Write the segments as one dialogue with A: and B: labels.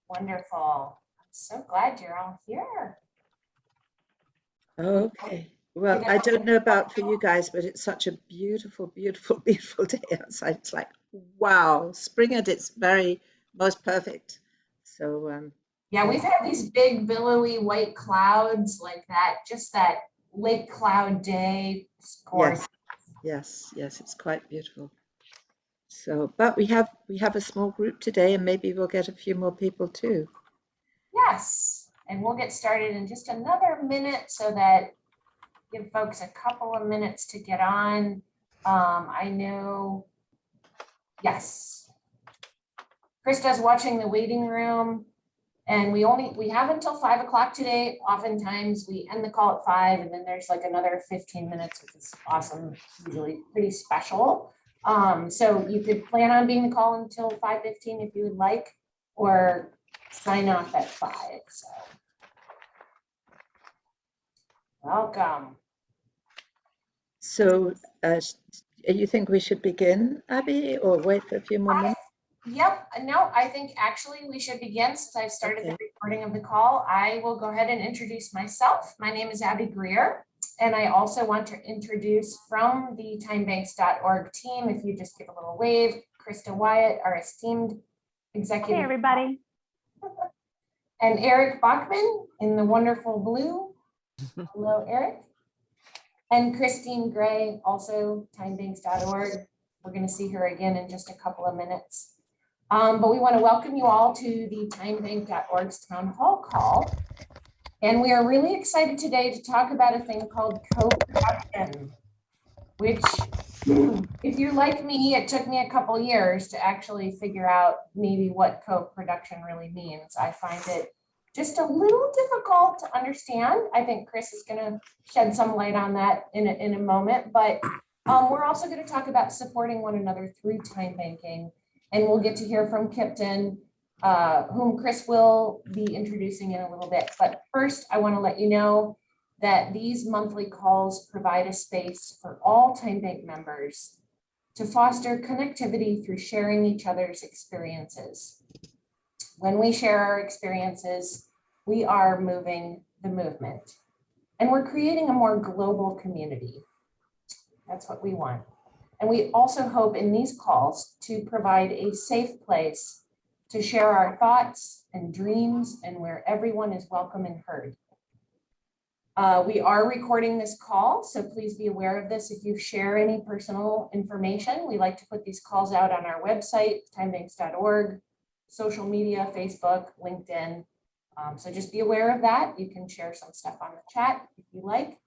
A: Wonderful. I'm so glad you're all here.
B: Okay. Well, I don't know about for you guys, but it's such a beautiful, beautiful, beautiful day outside. It's like, wow, spring at its very most perfect. So,
A: Yeah, we've had these big billowy white clouds like that, just that lake cloud day. It's gorgeous.
B: yes, yes, yes, it's quite beautiful. So, but we have a small group today, and maybe we'll get a few more people too.
A: Yes, and we'll get started in just another minute so that give folks a couple of minutes to get on. I know, yes. Krista's watching the waiting room. And we have until 5 o'clock today. Oftentimes we end the call at 5 and then there's like another 15 minutes, which is awesome, usually pretty special. So you could plan on being the call until 5:15 if you would like, or sign off at 5. So welcome.
B: So, you think we should begin, Abby, or wait for a few more minutes?
A: Yep, no, I think actually we should begin since I've started the recording of the call. I will go ahead and introduce myself. My name is Abby Greer, and I also want to introduce from the timebanks.org team, if you just give a little wave, Krista Wyatt, our esteemed executive.
C: Hey, everybody.
A: And Eric Bachman in the wonderful blue. Hello, Eric. And Christine Gray, also timebanks.org. We're going to see her again in just a couple of minutes. But we want to welcome you all to the timebank.org's town hall call. And we are really excited today to talk about a thing called co-production, which if you're like me, it took me a couple years to actually figure out maybe what co-production really means. I find it just a little difficult to understand. I think Chris is going to shed some light on that in a moment, but we're also going to talk about supporting one another through time banking. And we'll get to hear from Kipton, whom Chris will be introducing in a little bit. But first, I want to let you know that these monthly calls provide a space for all Time Bank members to foster connectivity through sharing each other's experiences. When we share our experiences, we are moving the movement. And we're creating a more global community. That's what we want. And we also hope in these calls to provide a safe place to share our thoughts and dreams and where everyone is welcome and heard. We are recording this call, so please be aware of this. If you share any personal information, we like to put these calls out on our website, timebanks.org, social media, Facebook, LinkedIn. So just be aware of that. You can share some stuff on the chat if you like.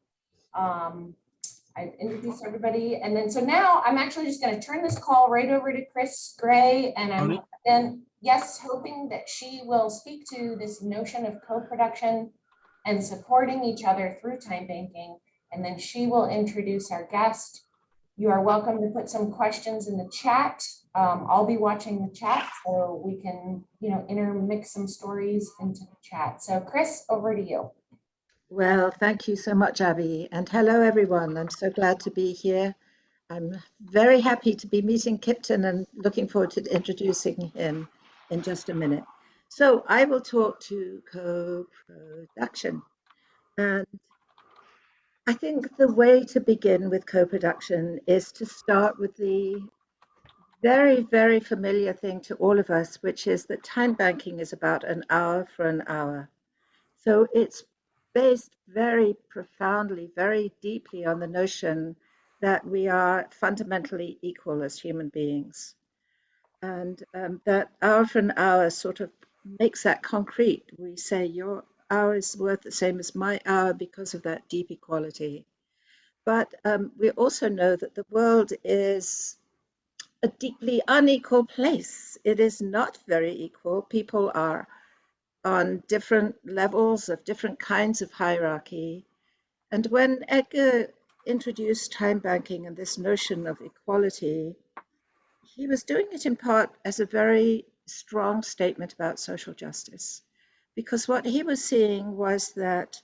A: I've introduced everybody. And then, so now I'm actually just going to turn this call right over to Chris Gray. And I'm then, yes, hoping that she will speak to this notion of co-production and supporting each other through time banking. And then she will introduce our guest. You are welcome to put some questions in the chat. I'll be watching the chat so we can, intermix some stories into the chat. So Chris, over to you.
B: Well, thank you so much, Abby. And hello, everyone. I'm so glad to be here. I'm very happy to be meeting Kipton and looking forward to introducing him in just a minute. So I will talk to co-production. And I think the way to begin with co-production is to start with the very, very familiar thing to all of us, which is that time banking is about an hour for an hour. So it's based very profoundly, very deeply on the notion that we are fundamentally equal as human beings. And that hour for an hour sort of makes that concrete. We say your hour is worth the same as my hour because of that deep equality. But we also know that the world is a deeply unequal place. It is not very equal. People are on different levels of different kinds of hierarchy. And when Edgar introduced time banking and this notion of equality, he was doing it in part as a very strong statement about social justice. Because what he was seeing was that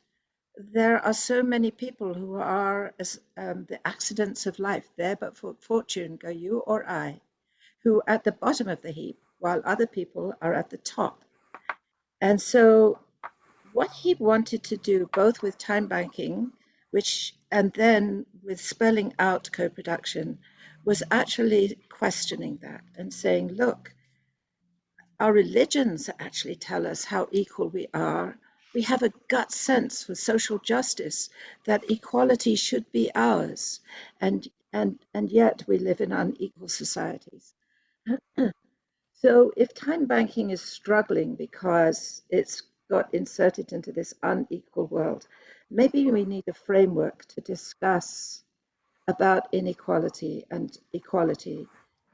B: there are so many people who are as the accidents of life, there but for fortune go you or I, who are at the bottom of the heap, while other people are at the top. And so what he wanted to do, both with time banking, and then with spelling out co-production, was actually questioning that and saying, look, our religions actually tell us how equal we are. We have a gut sense for social justice that equality should be ours, and yet we live in unequal societies. So if time banking is struggling because it's got inserted into this unequal world, maybe we need a framework to discuss about inequality and equality,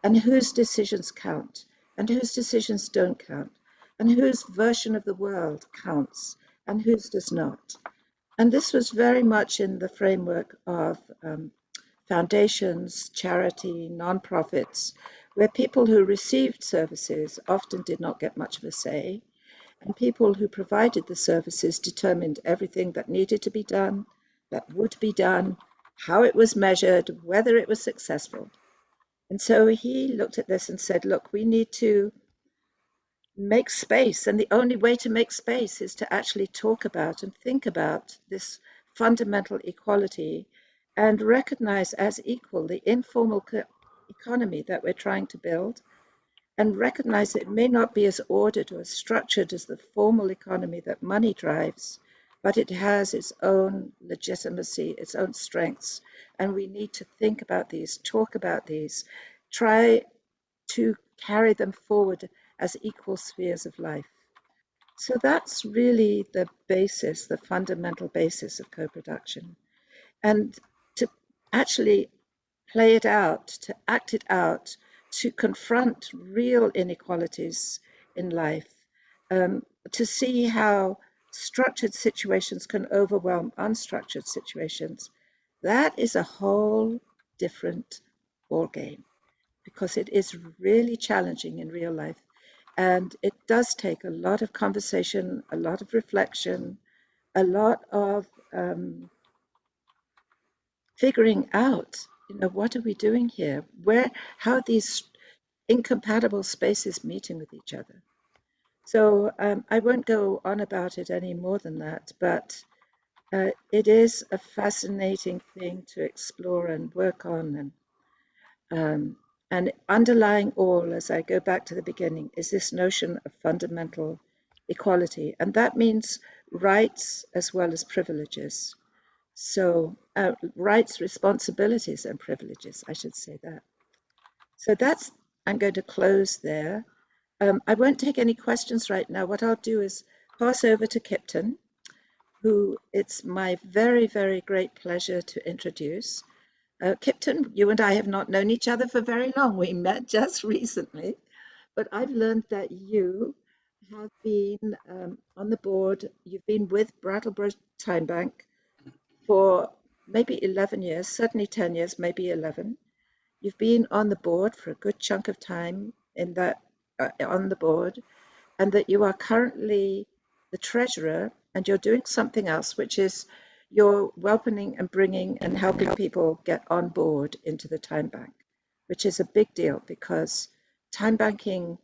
B: and whose decisions count and whose decisions don't count, and whose version of the world counts and whose does not. And this was very much in the framework of foundations, charity, nonprofits, where people who received services often did not get much of a say, and people who provided the services determined everything that needed to be done, that would be done, how it was measured, whether it was successful. And so he looked at this and said, look, we need to make space. And the only way to make space is to actually talk about and think about this fundamental equality and recognize as equal the informal economy that we're trying to build, and recognize it may not be as ordered or as structured as the formal economy that money drives, but it has its own legitimacy, its own strengths. And we need to think about these, talk about these, try to carry them forward as equal spheres of life. So that's really the basis, the fundamental basis of co-production. And to actually play it out, to act it out, to confront real inequalities in life, to see how structured situations can overwhelm unstructured situations, that is a whole different ballgame, because it is really challenging in real life. And it does take a lot of conversation, a lot of reflection, a lot of figuring out, what are we doing here? How are these incompatible spaces meeting with each other? So I won't go on about it any more than that, but it is a fascinating thing to explore and work on. And underlying all, as I go back to the beginning, is this notion of fundamental equality. And that means rights as well as privileges. So rights, responsibilities, and privileges, I should say that. So I'm going to close there. I won't take any questions right now. What I'll do is pass over to Kipton, who it's my very, very great pleasure to introduce. Kipton, you and I have not known each other for very long. We met just recently, but I've learned that you have been on the board. You've been with Brattleboro Time Bank for maybe 11 years, certainly 10 years, maybe 11. You've been on the board for a good chunk of time on the board, and that you are currently the treasurer, and you're doing something else, which is you're welcoming and bringing and helping people get on board into the time bank, which is a big deal because time banking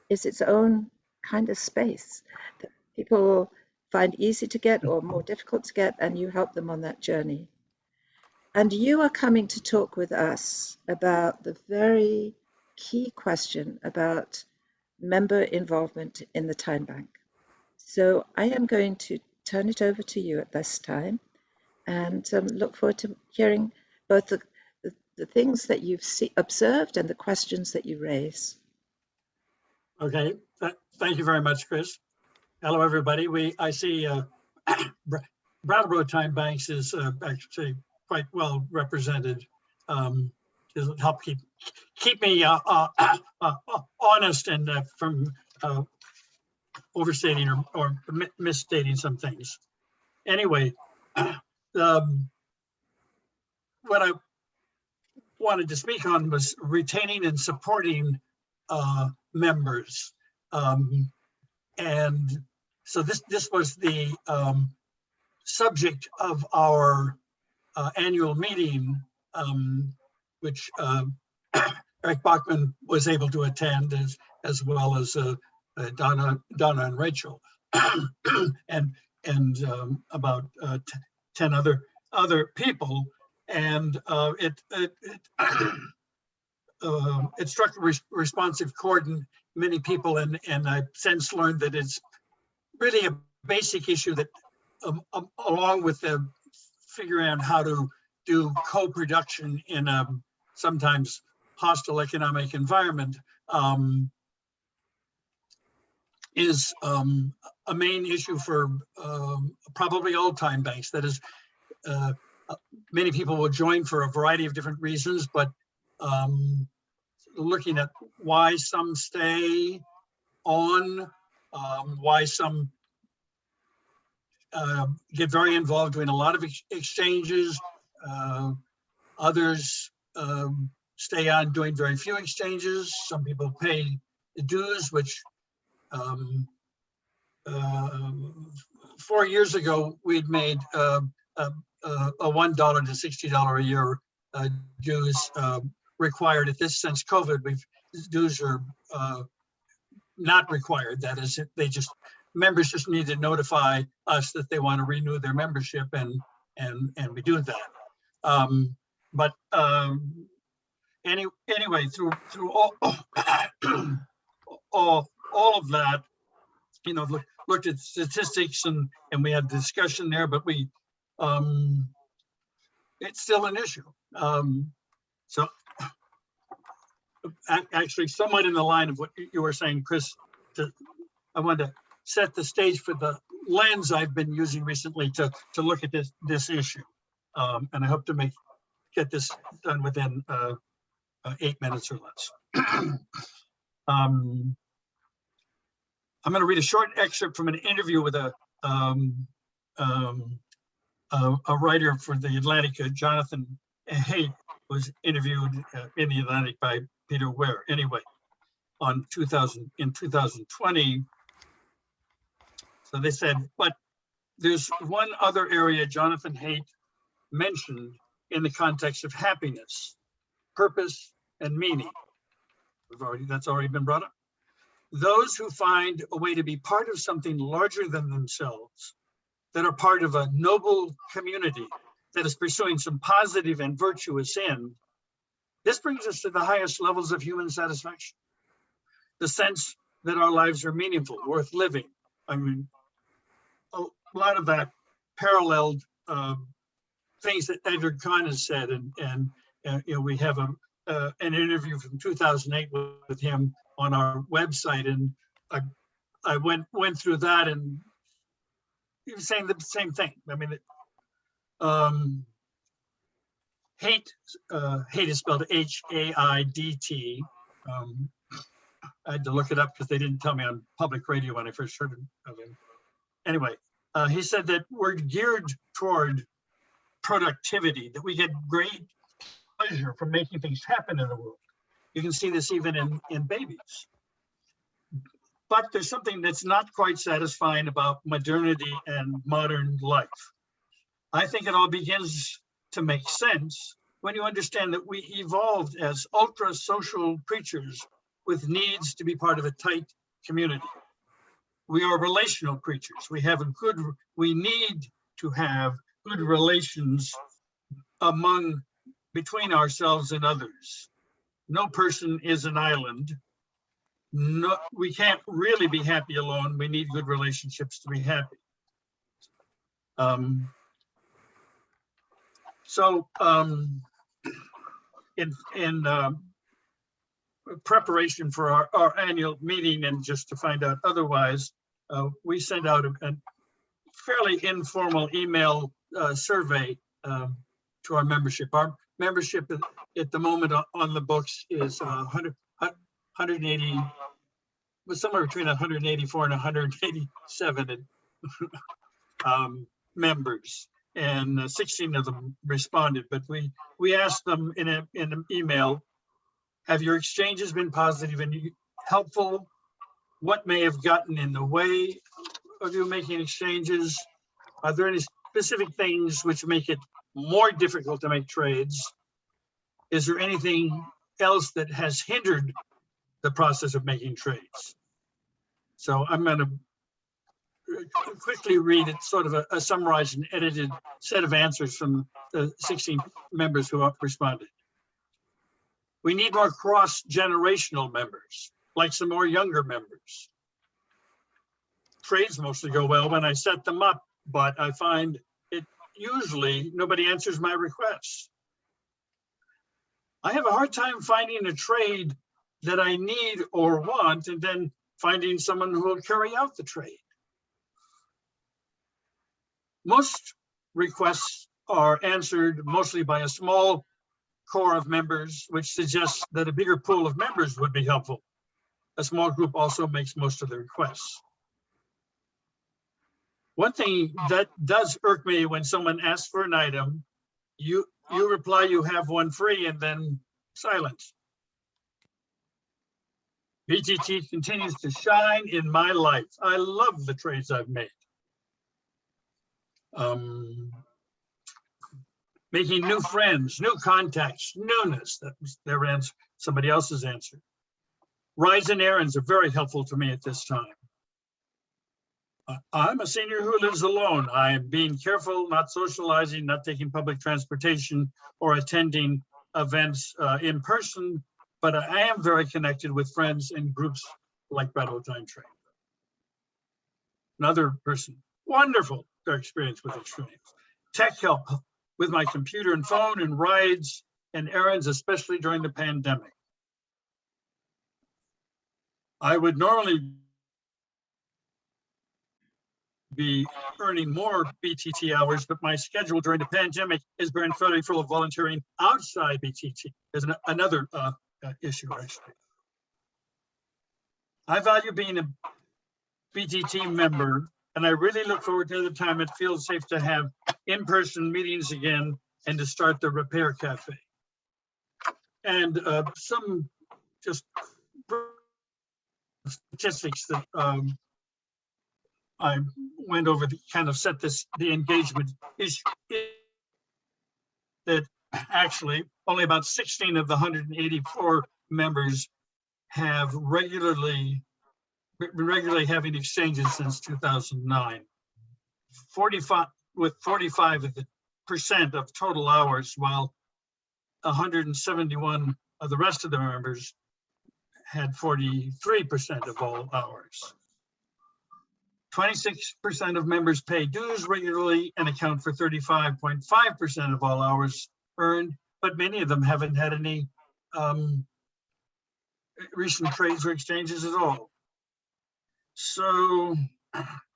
B: is its own kind of space that people find easy to get or more difficult to get, and you help them on that journey. And you are coming to talk with us about the very key question about member involvement in the time bank. So I am going to turn it over to you at this time, and look forward to hearing both the things that you've observed and the questions that you raise.
C: Okay, thank you very much, Chris. Hello, everybody. I see Brattleboro Time Banks is actually quite well represented. To help keep me honest and from overstating or misstating some things. Anyway, what I wanted to speak on was retaining and supporting members. And so this was the subject of our annual meeting, which Eric Bachman was able to attend, as well as Donna and Rachel. and about 10 other people, and it struck a responsive chord in many people, and I've since learned that it's really a basic issue that, along with the figuring out how to do co-production in a sometimes hostile economic environment, is a main issue for probably all time banks. That is, many people will join for a variety of different reasons, but looking at why some stay on, why some get very involved in a lot of exchanges, others stay on doing very few exchanges. Some people pay the dues, which 4 years ago we'd made a $1 to $60 a year dues required. At this, since COVID, dues are not required. That is, members just need to notify us that they want to renew their membership, and we do that. Anyway, through all of that, looked at statistics, and we had discussion there, but it's still an issue. So actually, somewhat in the line of what you were saying, Chris, I wanted to set the stage for the lens I've been using recently to look at this issue, and I hope to get this done within 8 minutes or less. I'm going to read a short excerpt from an interview with a writer for the Atlantic, Jonathan Haidt, was interviewed in the Atlantic by Peter Ware. Anyway, in 2020. So they said, but there's one other area Jonathan Haidt mentioned in the context of happiness, purpose, and meaning. That's already been brought up. Those who find a way to be part of something larger than themselves, that are part of a noble community that is pursuing some positive and virtuous end, this brings us to the highest levels of human satisfaction. The sense that our lives are meaningful, worth living. I mean, a lot of that paralleled things that Edgar Kahn has said, and we have an interview from 2008 with him on our website, and I went through that, and he was saying the same thing. I mean, hate is spelled H-A-I-D-T. I had to look it up because they didn't tell me on public radio when I first heard of him. Anyway, he said that we're geared toward productivity, that we get great pleasure from making things happen in the world. You can see this even in babies. But there's something that's not quite satisfying about modernity and modern life. I think it all begins to make sense when you understand that we evolved as ultra-social creatures with needs to be part of a tight community. We are relational creatures. We need to have good relations between ourselves and others. No person is an island. No, we can't really be happy alone. We need good relationships to be happy. In preparation for our annual meeting, and just to find out otherwise, we sent out a fairly informal email survey to our membership. Our membership at the moment on the books is 180, was somewhere between 184 and 187 members, and 16 of them responded. But we asked them in an email, have your exchanges been positive and helpful? What may have gotten in the way of you making exchanges? Are there any specific things which make it more difficult to make trades? Is there anything else that has hindered the process of making trades? So I'm going to quickly read it, sort of a summarized and edited set of answers from the 16 members who responded. We need more cross-generational members, like some more younger members. Trades mostly go well when I set them up, but I find it usually nobody answers my requests. I have a hard time finding a trade that I need or want, and then finding someone who will carry out the trade. Most requests are answered mostly by a small core of members, which suggests that a bigger pool of members would be helpful. A small group also makes most of the requests. One thing that does irk me when someone asks for an item, you reply you have one free and then silence. BTT continues to shine in my life. I love the trades I've made. Making new friends, new contacts, newness. That was their answer, somebody else's answer. Rides and errands are very helpful to me at this time. I'm a senior who lives alone. I'm being careful, not socializing, not taking public transportation or attending events in person, but I am very connected with friends and groups like Battle Time Train. Another person, wonderful their experience with Extremes. Tech help with my computer and phone and rides and errands, especially during the pandemic. I would normally be earning more BTT hours, but my schedule during the pandemic has been fairly full of volunteering outside BTT. There's another issue, actually. I value being a BTT member, and I really look forward to the time it feels safe to have in-person meetings again and to start the Repair Cafe. And some just statistics that I went over to kind of set the engagement issue, that actually only about 16 of the 184 members have regularly having exchanges since 2009. 45% of total hours, while 171 of the rest of the members had 43% of all hours. 26% of members pay dues regularly and account for 35.5% of all hours earned, but many of them haven't had any recent trades or exchanges at all. So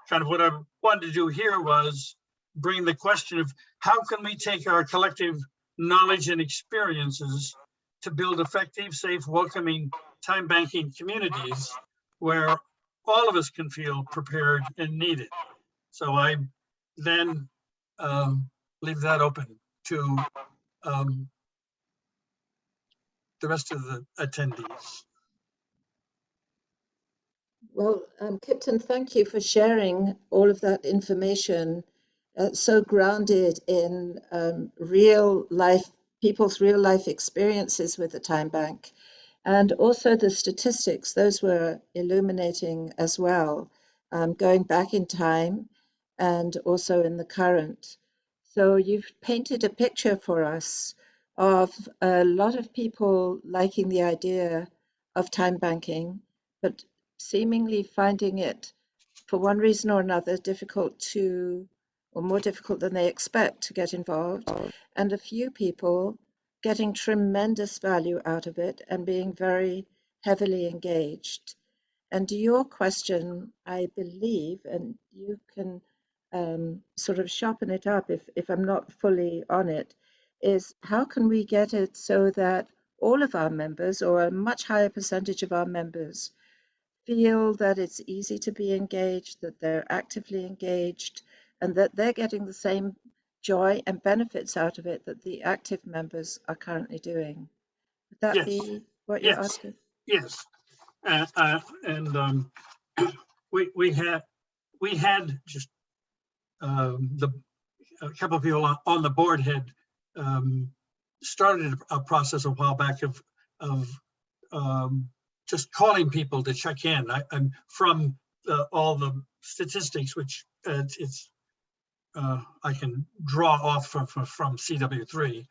C: kind of what I wanted to do here was bring the question of how can we take our collective knowledge and experiences to build effective, safe, welcoming time banking communities where all of us can feel prepared and needed. So I then leave that open to the rest of the attendees.
B: Well, Kipton, thank you for sharing all of that information, so grounded in real life, people's real life experiences with the Time Bank. And also the statistics, those were illuminating as well, going back in time and also in the current. So you've painted a picture for us of a lot of people liking the idea of time banking, but seemingly finding it, for one reason or another, difficult to, or more difficult than they expect to get involved, and a few people getting tremendous value out of it and being very heavily engaged. And your question, I believe, and you can sort of sharpen it up if I'm not fully on it, is how can we get it so that all of our members, or a much higher percentage of our members, feel that it's easy to be engaged, that they're actively engaged, and that they're getting the same joy and benefits out of it that the active members are currently doing. Would that
C: Yes.
B: be what you're
C: Yes.
B: asking?
C: Yes, and we had just a couple of people on the board had started a process a while back of just calling people to check in. I'm from all the statistics, which I can draw off from CW3.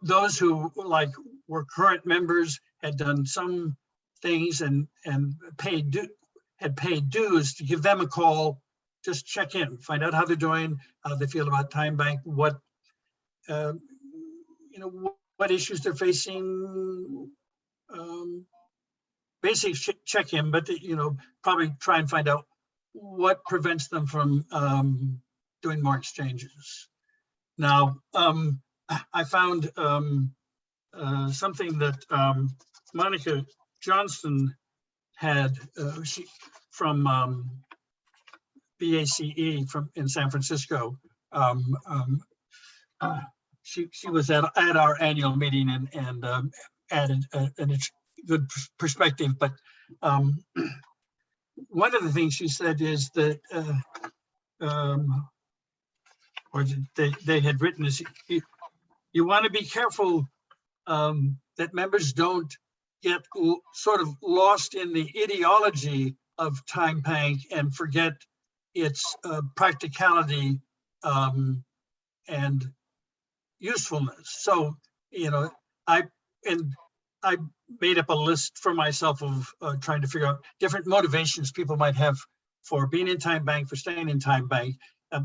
C: Those who like were current members had done some things and had paid dues, to give them a call, just check in, find out how they're doing, how they feel about Time Bank, what what issues they're facing. Basic check in, but probably try and find out what prevents them from doing more exchanges. Now, I found something that Monica Johnston had from BACE in San Francisco. She was at our annual meeting and added a good perspective. But one of the things she said is that, or they had written, is you want to be careful that members don't get sort of lost in the ideology of Time Bank and forget its practicality and usefulness. So, I made up a list for myself of trying to figure out different motivations people might have for being in Time Bank, for staying in Time Bank.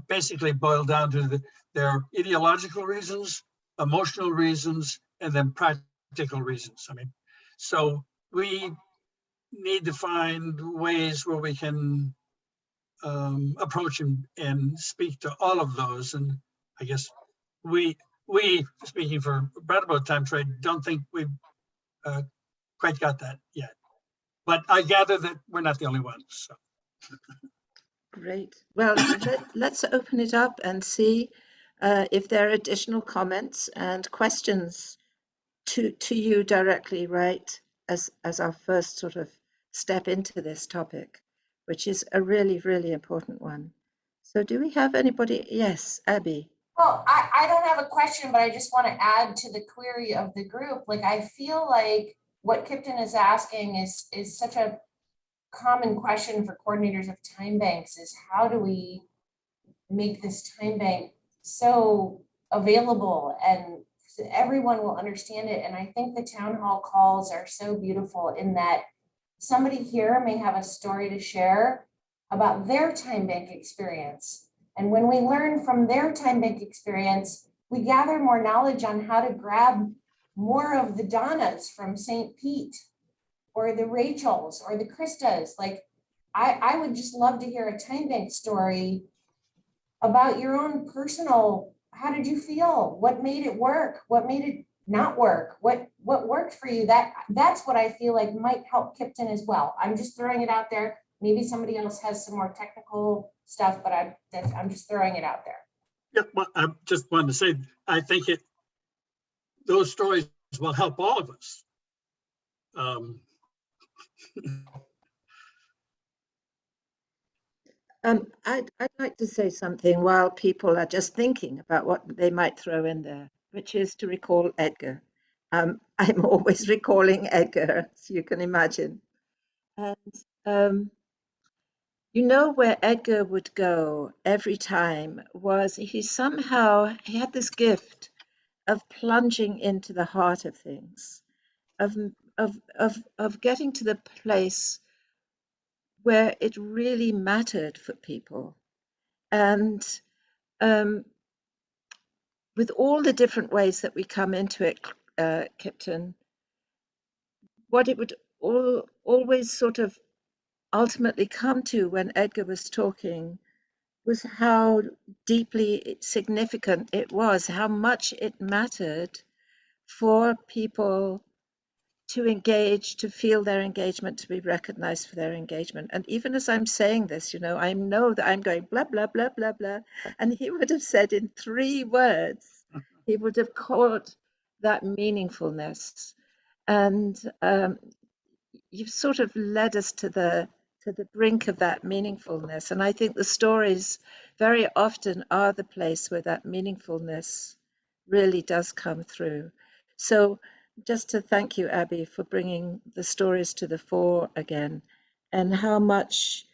C: Basically boiled down to their ideological reasons, emotional reasons, and then practical reasons. I mean, so we need to find ways where we can approach and speak to all of those. And I guess we speaking for Brattleboro Time Trade, don't think we've quite got that yet. But I gather that we're not the only ones. So.
B: Great. Well, let's open it up and see if there are additional comments and questions to you directly, right, as our first sort of step into this topic, which is a really, really important one. So do we have anybody? Yes, Abby.
A: Well, I don't have a question, but I just want to add to the query of the group. Like, I feel like what Kipton is asking is such a common question for coordinators of time banks, is how do we make this time bank so available and so everyone will understand it. And I think the town hall calls are so beautiful in that somebody here may have a story to share about their time bank experience. And when we learn from their time bank experience, we gather more knowledge on how to grab more of the Donnas from St. Pete, or the Rachels, or the Kristas. Like, I would just love to hear a time bank story about your own personal, how did you feel? What made it work? What made it not work? What worked for you? That's what I feel like might help Kipton as well. I'm just throwing it out there. Maybe somebody else has some more technical stuff, but I'm just throwing it out there.
C: Yeah, well, I just wanted to say, I think those stories will help all of us.
B: I'd like to say something while people are just thinking about what they might throw in there, which is to recall Edgar. I'm always recalling Edgar, as you can imagine. And where Edgar would go every time was he had this gift of plunging into the heart of things, of getting to the place where it really mattered for people. And with all the different ways that we come into it, Kipton, what it would always sort of ultimately come to when Edgar was talking was how deeply significant it was, how much it mattered for people to engage, to feel their engagement, to be recognized for their engagement. And even as I'm saying this, I know that I'm going blah, blah, blah, blah, blah. And he would have said in 3 words, he would have caught that meaningfulness. And you've sort of led us to the brink of that meaningfulness. And I think the stories very often are the place where that meaningfulness really does come through. So just to thank you, Abby, for bringing the stories to the fore again. and how much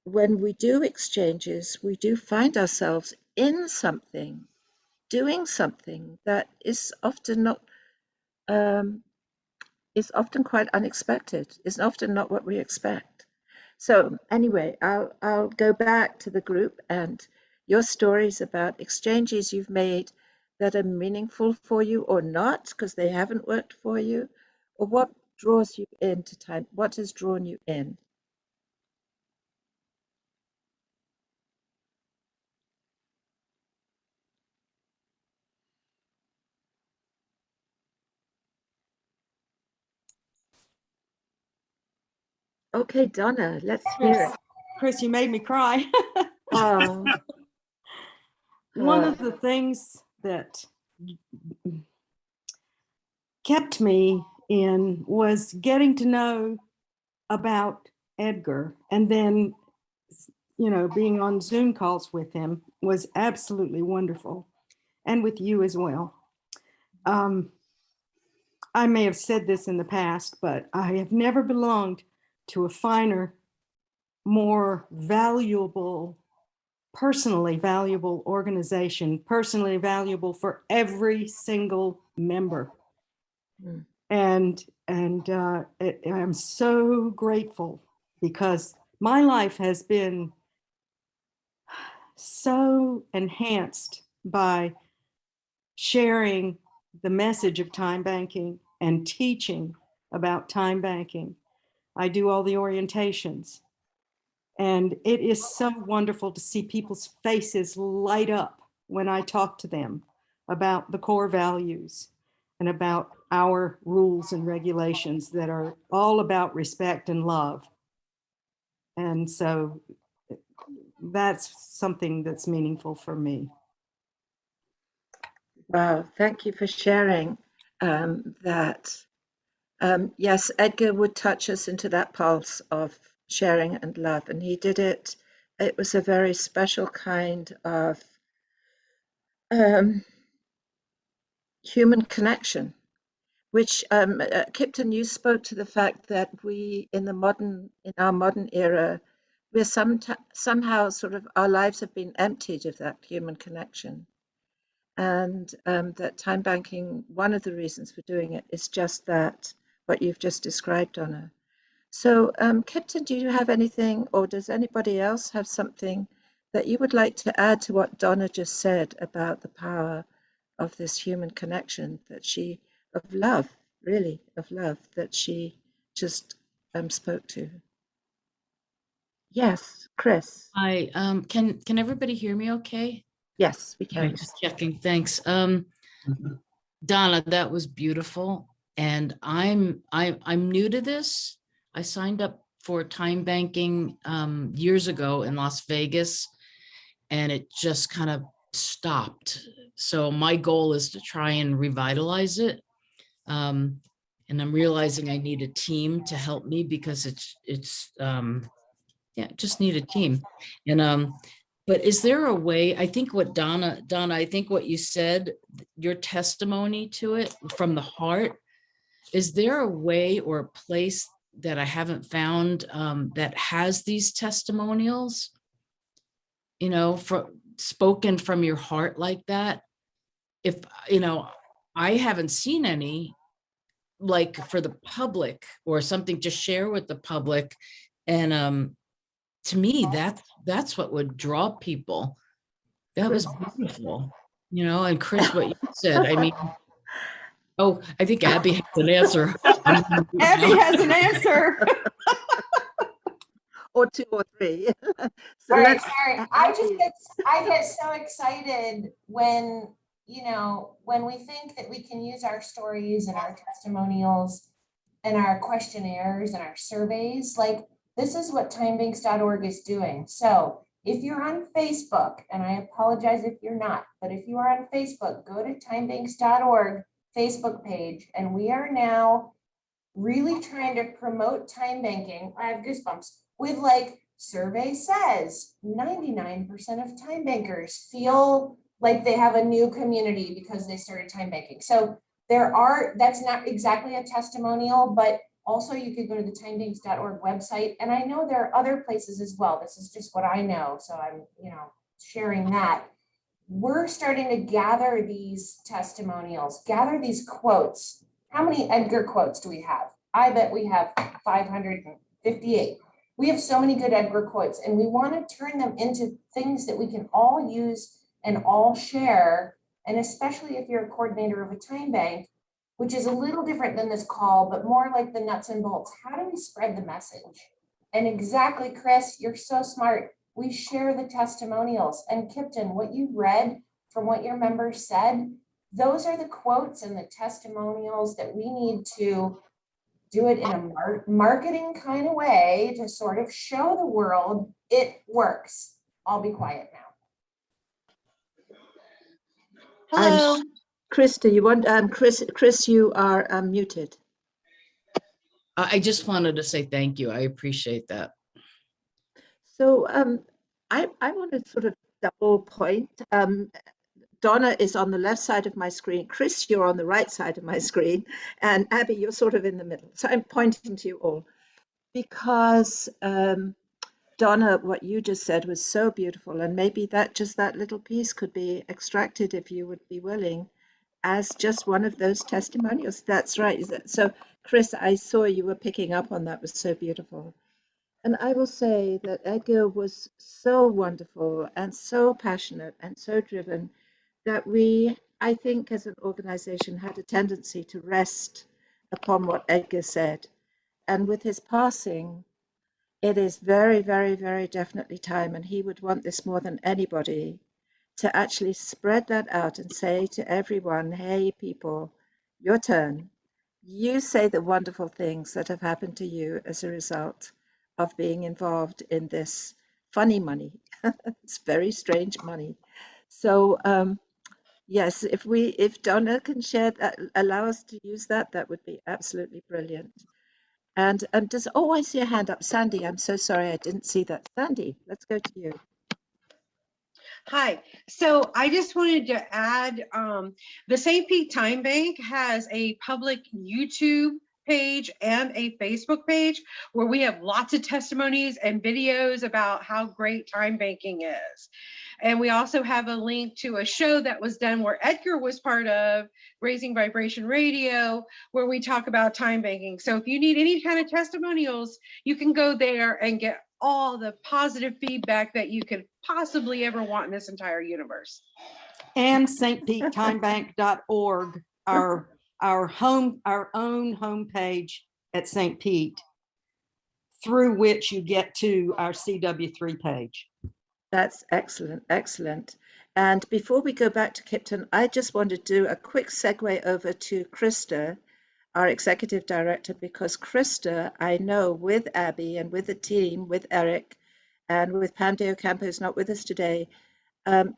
B: when we do exchanges, we do find ourselves in something, doing something that is often not, is often quite unexpected, is often not what we expect. So anyway, I'll go back to the group and your stories about exchanges you've made that are meaningful for you or not, because they haven't worked for you, or what draws you into time, what has drawn you in. Okay, Donna, let's hear it.
D: Chris, you made me cry.
B: Oh,
D: One of the things that kept me in was getting to know about Edgar, and then, being on Zoom calls with him was absolutely wonderful, and with you as well. I may have said this in the past, but I have never belonged to a finer, more valuable, personally valuable organization, personally valuable for every single member.
B: Mm.
D: And I'm so grateful because my life has been so enhanced by sharing the message of time banking and teaching about time banking. I do all the orientations, and it is so wonderful to see people's faces light up when I talk to them about the core values and about our rules and regulations that are all about respect and love. And so that's something that's meaningful for me.
B: wow, thank you for sharing that. Yes, Edgar would touch us into that pulse of sharing and love, and he did it. It was a very special kind of human connection, which Kipton, you spoke to the fact that we in our modern era, we're somehow sort of our lives have been emptied of that human connection. And that time banking, one of the reasons for doing it is just that, what you've just described, Donna. So, Kipton, do you have anything, or does anybody else have something that you would like to add to what Donna just said about the power of this human connection of love, really, of love that she just spoke to? Yes, Chris.
E: Hi, can everybody hear me okay?
B: Yes, we
E: Okay,
B: can.
E: just checking, thanks. Donna, that was beautiful. And I'm new to this. I signed up for time banking years ago in Las Vegas, and it just kind of stopped. So my goal is to try and revitalize it. And I'm realizing I need a team to help me because yeah, just need a team. And but is there a way, I think what Donna, I think what you said, your testimony to it from the heart, is there a way or a place that I haven't found that has these testimonials, spoken from your heart like that? If, I haven't seen any, like for the public or something to share with the public. And to me, that's what would draw people. That was beautiful, and Chris, what you said, I mean, oh, I think Abby has an answer.
D: Abby has an answer.
B: Or two or three. So
A: All right,
B: let's.
A: sorry. I get so excited when, when we think that we can use our stories and our testimonials and our questionnaires and our surveys. Like, this is what timebanks.org is doing. So if you're on Facebook, and I apologize if you're not, but if you are on Facebook, go to timebanks.org Facebook page, and we are now really trying to promote time banking. I have goosebumps with, like, survey says 99% of time bankers feel like they have a new community because they started time banking. So that's not exactly a testimonial, but Also, you could go to the timebanks.org website, and I know there are other places as well. This is just what I know, so I'm, sharing that. We're starting to gather these testimonials, gather these quotes. How many Edgar quotes do we have? I bet we have 558. We have so many good Edgar quotes, and we want to turn them into things that we can all use and all share. And especially if you're a coordinator of a time bank, which is a little different than this call, but more like the nuts and bolts. How do we spread the message? And exactly, Chris, you're so smart. We share the testimonials. And Kipton, what you read from what your members said, those are the quotes and the testimonials that we need to do it in a marketing kind of way to sort of show the world it works. I'll be quiet now.
B: Hello. Krista, you want Chris, you are muted.
E: I just wanted to say thank you. I appreciate that.
B: So I want to sort of double point. Donna is on the left side of my screen. Chris, you're on the right side of my screen. And Abby, you're sort of in the middle. So I'm pointing to you all because Donna, what you just said was so beautiful. And maybe that little piece could be extracted if you would be willing as just one of those testimonials. That's right. So Chris, I saw you were picking up on that. Was so beautiful. And I will say that Edgar was so wonderful and so passionate and so driven that we, I think, as an organization, had a tendency to rest upon what Edgar said. And with his passing, it is very, very, very definitely time, and he would want this more than anybody, to actually spread that out and say to everyone, hey, people, your turn. You say the wonderful things that have happened to you as a result of being involved in this funny money. It's very strange money. So yes, if Donna can share that, allow us to use that, that would be absolutely brilliant. And I see a hand up. Sandy, I'm so sorry I didn't see that. Sandy, let's go to you.
F: Hi. So I just wanted to add, the St. Pete Time Bank has a public YouTube page and a Facebook page where we have lots of testimonies and videos about how great time banking is. And we also have a link to a show that was done where Edgar was part of, Raising Vibration Radio, where we talk about time banking. So if you need any kind of testimonials, you can go there and get all the positive feedback that you could possibly ever want in this entire universe.
D: And stpetetimebank.org, our own homepage at St. Pete, through which you get to our CW3 page.
B: That's excellent, excellent. And before we go back to Kipton, I just want to do a quick segue over to Krista, our executive director, because Krista, I know with Abby and with the team, with Eric and with Pam de Ocampo, who's not with us today,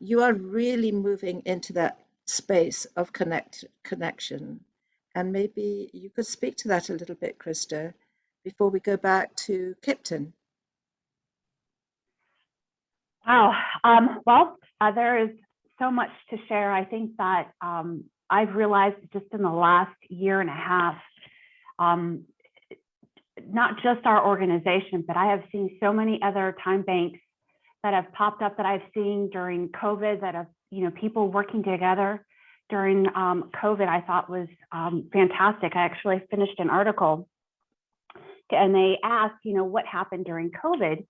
B: you are really moving into that space of connection. And maybe you could speak to that a little bit, Krista, before we go back to Kipton.
G: Wow. There is so much to share. I think that I've realized just in the last year and a half, not just our organization, but I have seen so many other time banks that have popped up that I've seen during COVID that have, people working together during COVID, I thought was fantastic. I actually finished an article and they asked, what happened during COVID?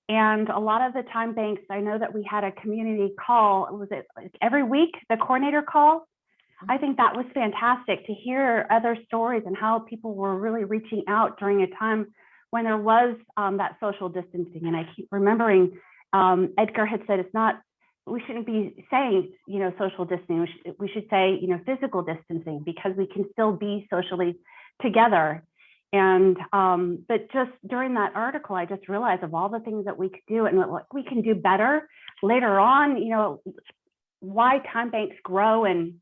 G: And a lot of the time banks, I know that we had a community call, was it like every week, the coordinator call? I think that was fantastic to hear other stories and how people were really reaching out during a time when there was that social distancing. And I keep remembering Edgar had said, we shouldn't be saying, social distancing, we should say, physical distancing, because we can still be socially together. And but just during that article, I just realized of all the things that we could do and what we can do better later on, why time banks grow and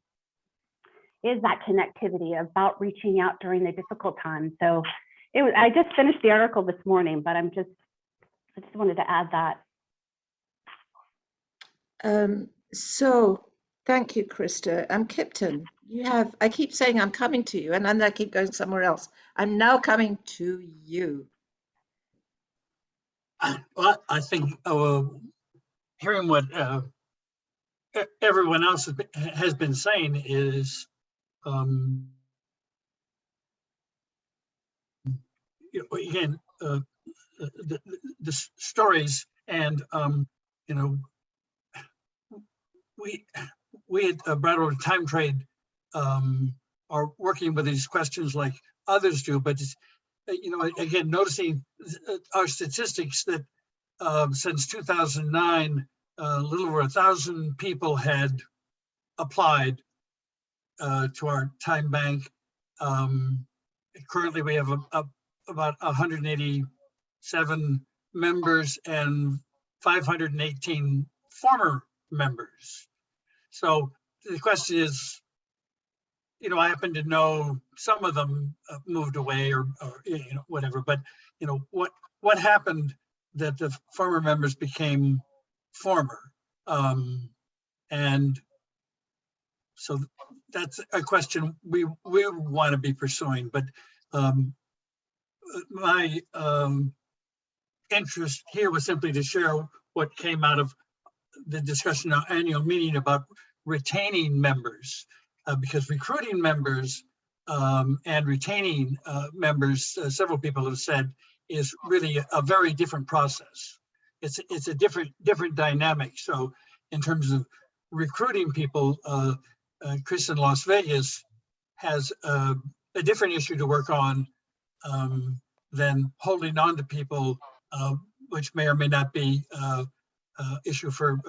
G: is that connectivity about reaching out during the difficult times. So I just finished the article this morning, but I just wanted to add that.
B: So thank you, Krista. Kipton, I keep saying I'm coming to you and then I keep going somewhere else. I'm now coming to you.
C: Well, I think hearing what everyone else has been saying is, again, the stories and, we at Brattleboro Time Trade are working with these questions like others do, but it's, again, noticing our statistics that since 2009, a little over 1,000 people had applied to our time bank. Currently, we have about 187 members and 518 former members. So the question is, I happen to know some of them moved away or whatever, but what happened that the former members became former, and so that's a question we want to be pursuing. But my interest here was simply to share what came out of the discussion at our annual meeting about retaining members, because recruiting members and retaining members, several people have said, is really a very different process. It's a different dynamic. So in terms of recruiting people, Chris in Las Vegas has a different issue to work on than holding on to people, which may or may not be issue for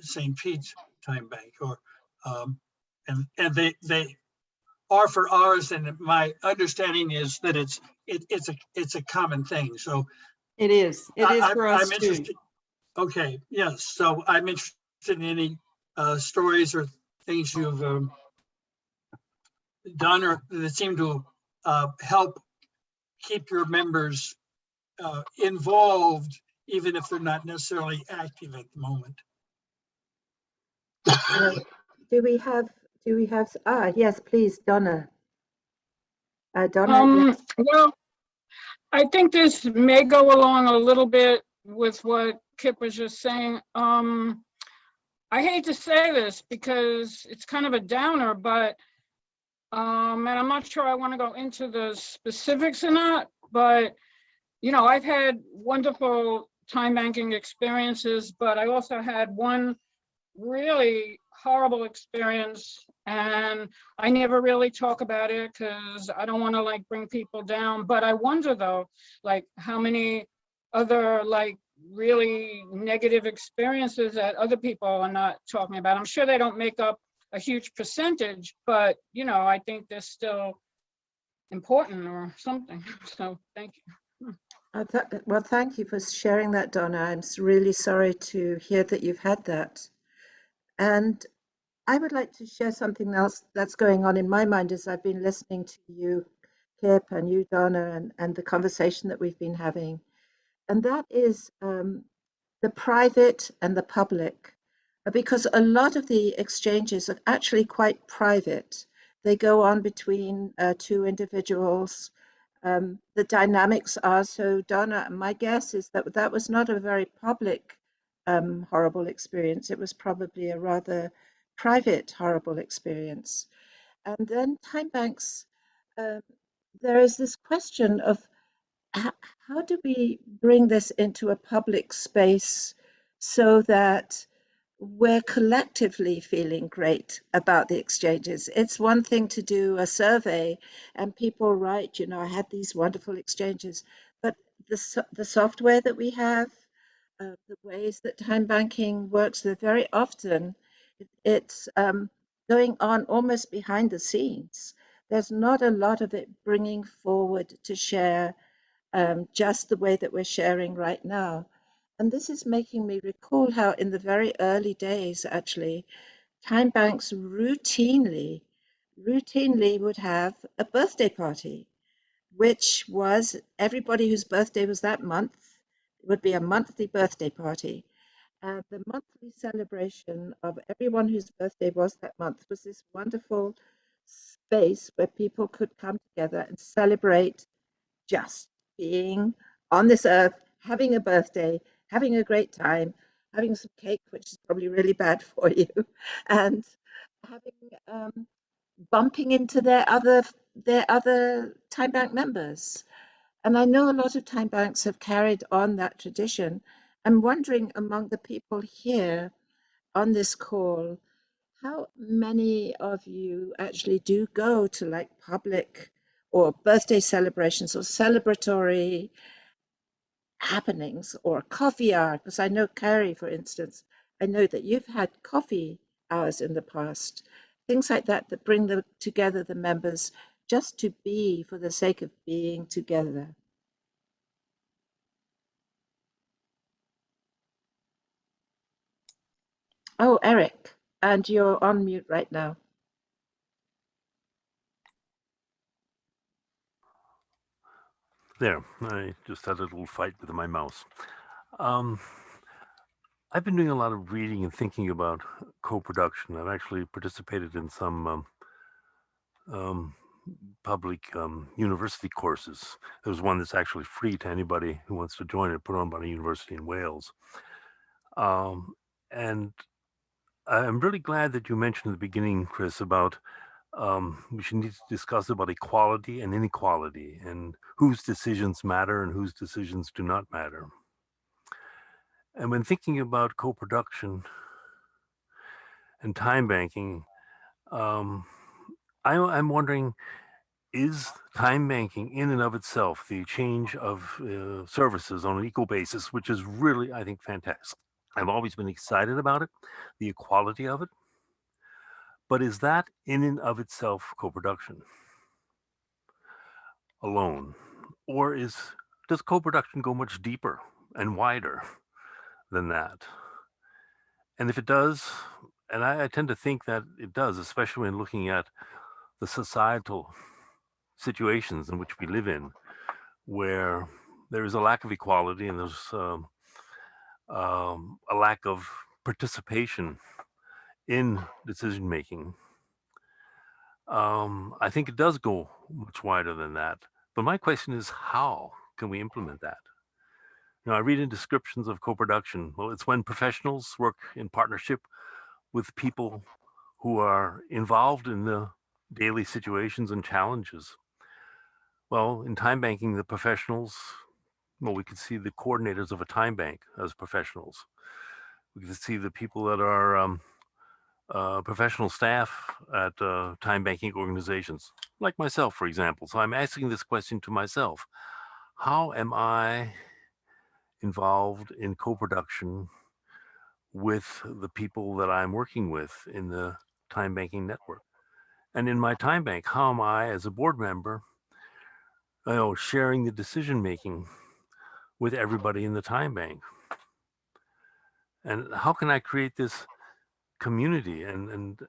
C: St. Pete's Time Bank, or and they are for ours, and my understanding is that it's a common thing. So
D: It is for us
C: I'm
D: too.
C: interested. Okay, yes. So I'm interested in any stories or things you've done or that seem to help keep your members involved, even if they're not necessarily active at the moment.
B: Do we have, yes, please, Donna. Donna, yes.
H: Well, I think this may go along a little bit with what Kip was just saying. I hate to say this because it's kind of a downer, but and I'm not sure I want to go into the specifics or not, but I've had wonderful time banking experiences, but I also had one really horrible experience, and I never really talk about it because I don't want to bring people down. But I wonder though, how many other really negative experiences that other people are not talking about. I'm sure they don't make up a huge percentage, but I think they're still important or something. So thank you.
B: Well, thank you for sharing that, Donna. I'm really sorry to hear that you've had that. And I would like to share something else that's going on in my mind as I've been listening to you, Kip, and you, Donna, and the conversation that we've been having. And that is the private and the public, because a lot of the exchanges are actually quite private. They go on between two individuals. The dynamics are, so Donna, my guess is that that was not a very public horrible experience. It was probably a rather private horrible experience. And then time banks, there is this question of how do we bring this into a public space so that we're collectively feeling great about the exchanges. It's one thing to do a survey and people write, I had these wonderful exchanges, but the software that we have, the ways that time banking works, they're very often, it's going on almost behind the scenes. There's not a lot of it bringing forward to share just the way that we're sharing right now. And this is making me recall how in the very early days, actually, time banks routinely would have a birthday party, which was everybody whose birthday was that month. It would be a monthly birthday party. And the monthly celebration of everyone whose birthday was that month was this wonderful space where people could come together and celebrate just being on this earth, having a birthday, having a great time, having some cake, which is probably really bad for you, and having bumping into their other time bank members. And I know a lot of time banks have carried on that tradition. I'm wondering among the people here on this call, how many of you actually do go to like public or birthday celebrations or celebratory happenings or coffee hour? Because I know, Carrie, for instance, I know that you've had coffee hours in the past, things like that that bring together the members just to be for the sake of being together. Oh, Eric, and you're on mute right now.
I: There, I just had a little fight with my mouse. Um, I've been doing a lot of reading and thinking about co-production. I've actually participated in some um, public university courses. There's one that's actually free to anybody who wants to join it, put on by a university in Wales. And I'm really glad that you mentioned at the beginning, Chris, about we should need to discuss about equality and inequality and whose decisions matter and whose decisions do not matter. And when thinking about co-production and time banking, I'm wondering, is time banking in and of itself the change of services on an equal basis, which is really, I think, fantastic. I've always been excited about it, the equality of it. But is that in and of itself co-production alone? Or does co-production go much deeper and wider than that? And if it does, and I tend to think that it does, especially when looking at the societal situations in which we live in, where there is a lack of equality and there's a lack of participation in decision making. I think it does go much wider than that. But my question is, how can we implement that? I read in descriptions of co-production, well, it's when professionals work in partnership with people who are involved in the daily situations and challenges. Well, in time banking, the professionals, well, we could see the coordinators of a time bank as professionals. We could see the people that are professional staff at time banking organizations, like myself, for example. So I'm asking this question to myself. How am I involved in co-production with the people that I'm working with in the time banking network? And in my time bank, how am I, as a board member, sharing the decision making with everybody in the time bank? And how can I create this community? And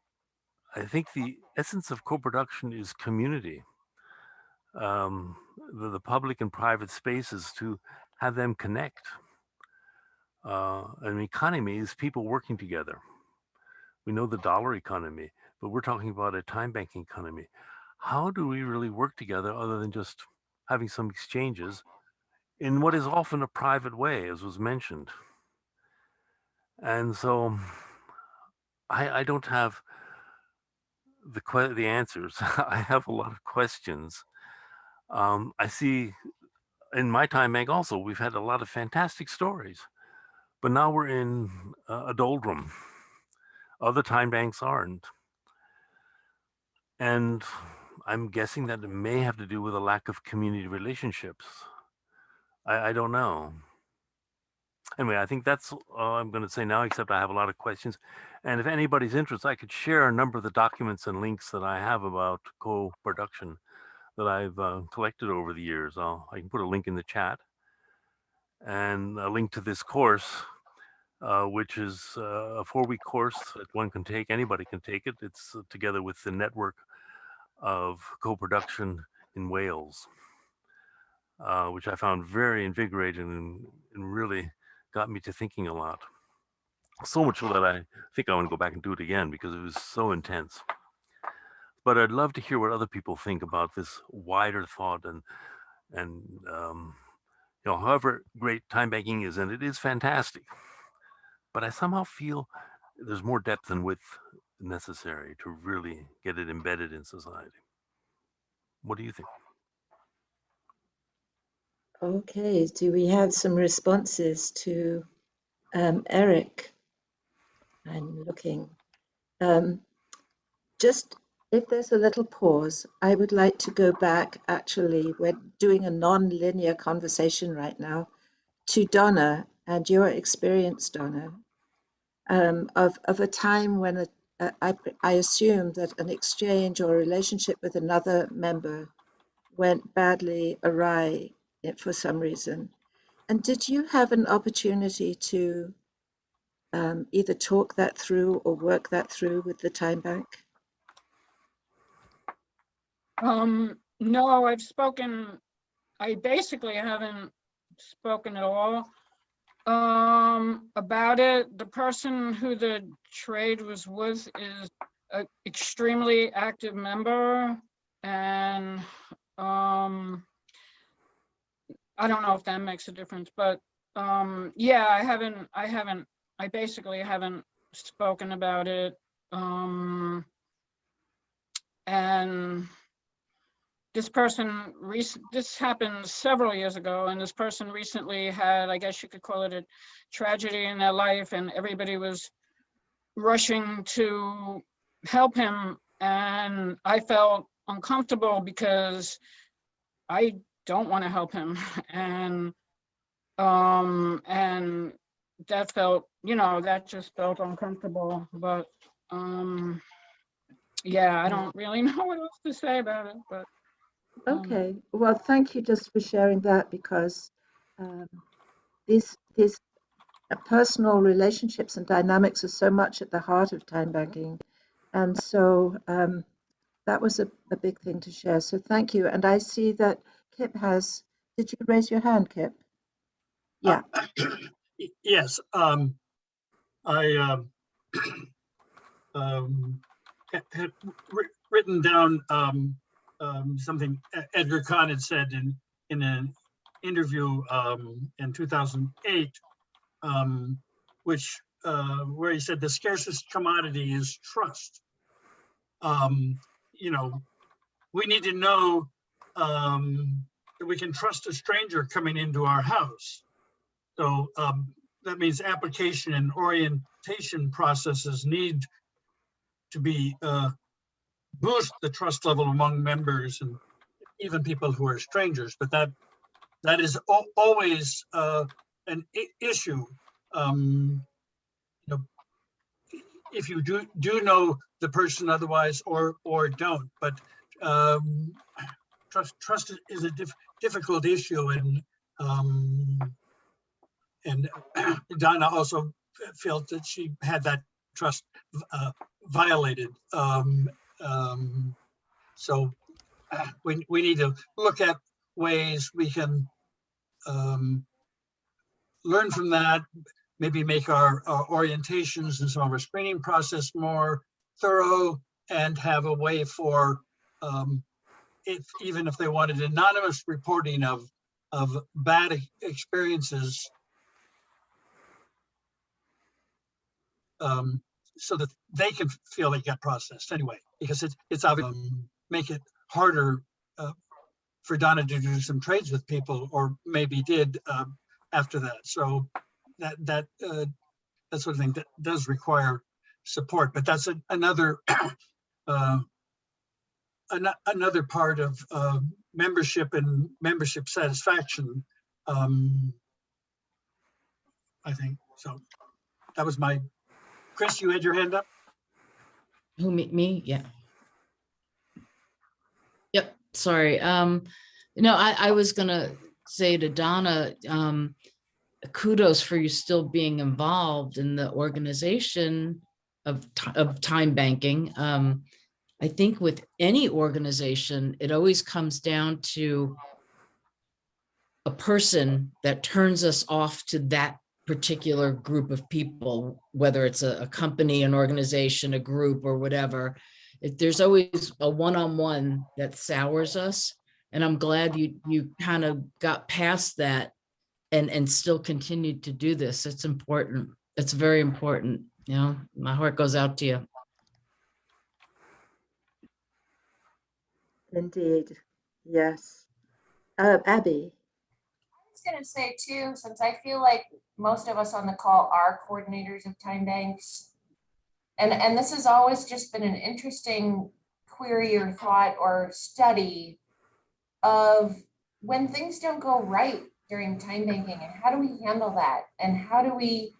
I: I think the essence of co-production is community. The public and private spaces, to have them connect. An economy is people working together. We know the dollar economy, but we're talking about a time banking economy. How do we really work together other than just having some exchanges in what is often a private way, as was mentioned? And so I don't have the answers. I have a lot of questions. I see in my time bank also, we've had a lot of fantastic stories, but now we're in a doldrum. Other time banks aren't. And I'm guessing that it may have to do with a lack of community relationships. I don't know. Anyway, I think that's all I'm going to say now, except I have a lot of questions. And if anybody's interested, I could share a number of the documents and links that I have about co-production that I've collected over the years. I can put a link in the chat and a link to this course, which is a 4-week course that one can take. Anybody can take it. It's together with the network of co-production in Wales, which I found very invigorating and really got me to thinking a lot. So much so that I think I want to go back and do it again because it was so intense. but I'd love to hear what other people think about this wider thought and however great time banking is, and it is fantastic, but I somehow feel there's more depth and width necessary to really get it embedded in society. What do you think?
B: Okay, do we have some responses to Eric? I'm looking. Just if there's a little pause, I would like to go back. Actually, we're doing a non-linear conversation right now to Donna and your experience, Donna, of a time when I assume that an exchange or relationship with another member went badly awry for some reason. And did you have an opportunity to either talk that through or work that through with the time bank?
H: No, I basically haven't spoken at all about it. The person who the trade was with is an extremely active member, and I don't know if that makes a difference, but yeah, I basically haven't spoken about it. And this happened several years ago, and this person recently had, I guess you could call it a tragedy in their life, and everybody was rushing to help him. And I felt uncomfortable because I don't want to help him. And that felt, that just felt uncomfortable. But yeah, I don't really know what else to say about it, but.
B: Okay, well, thank you just for sharing that, because these personal relationships and dynamics are so much at the heart of time banking. And so that was a big thing to share. So thank you. And I see that Kip did you raise your hand, Kip? Yeah.
C: Yes. I had written down something Edgar Kahn had said in an interview in 2008, where he said the scarcest commodity is trust. We need to know that we can trust a stranger coming into our house. So that means application and orientation processes need to be boost the trust level among members and even people who are strangers. But that is always an issue. If you do know the person otherwise or don't, but trust is a difficult issue, and Donna also felt that she had that trust violated. So we need to look at ways we can learn from that, maybe make our orientations and some of our screening process more thorough, and have a way for, even if they wanted anonymous reporting of bad experiences, so that they can feel they get processed anyway, because it's obvious, make it harder for Donna to do some trades with people, or maybe did after that. So that sort of thing that does require support, but that's another another part of membership and membership satisfaction. I think so. That was my. Chris, you had your hand up?
E: Who, me? Yeah. Yep, sorry. I was gonna say to Donna, kudos for you still being involved in the organization of time banking. I think with any organization, it always comes down to a person that turns us off to that particular group of people, whether it's a company, an organization, a group, or whatever. there's always a one-on-one that sours us. And I'm glad you kind of got past that and still continued to do this. It's important. It's very important. You know, my heart goes out to you.
B: Indeed. Yes. Abby.
A: I was gonna say too, since I feel like most of us on the call are coordinators of time banks. And this has always just been an interesting query or thought or study of when things don't go right during time banking, and how do we handle that? And how do we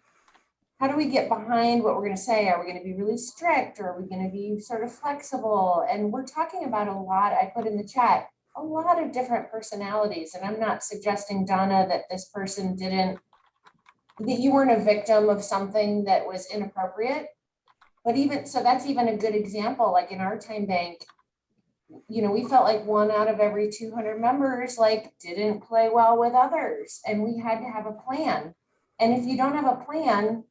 A: get behind what we're going to say? Are we going to be really strict, or are we going to be sort of flexible? And we're talking about a lot, I put in the chat, a lot of different personalities. And I'm not suggesting, Donna, that this person didn't, that you weren't a victim of something that was inappropriate. But even, so that's even a good example, like in our time bank, you know, we felt like 1 out of every 200 members like didn't play well with others, and we had to have a plan. And if you don't have a plan,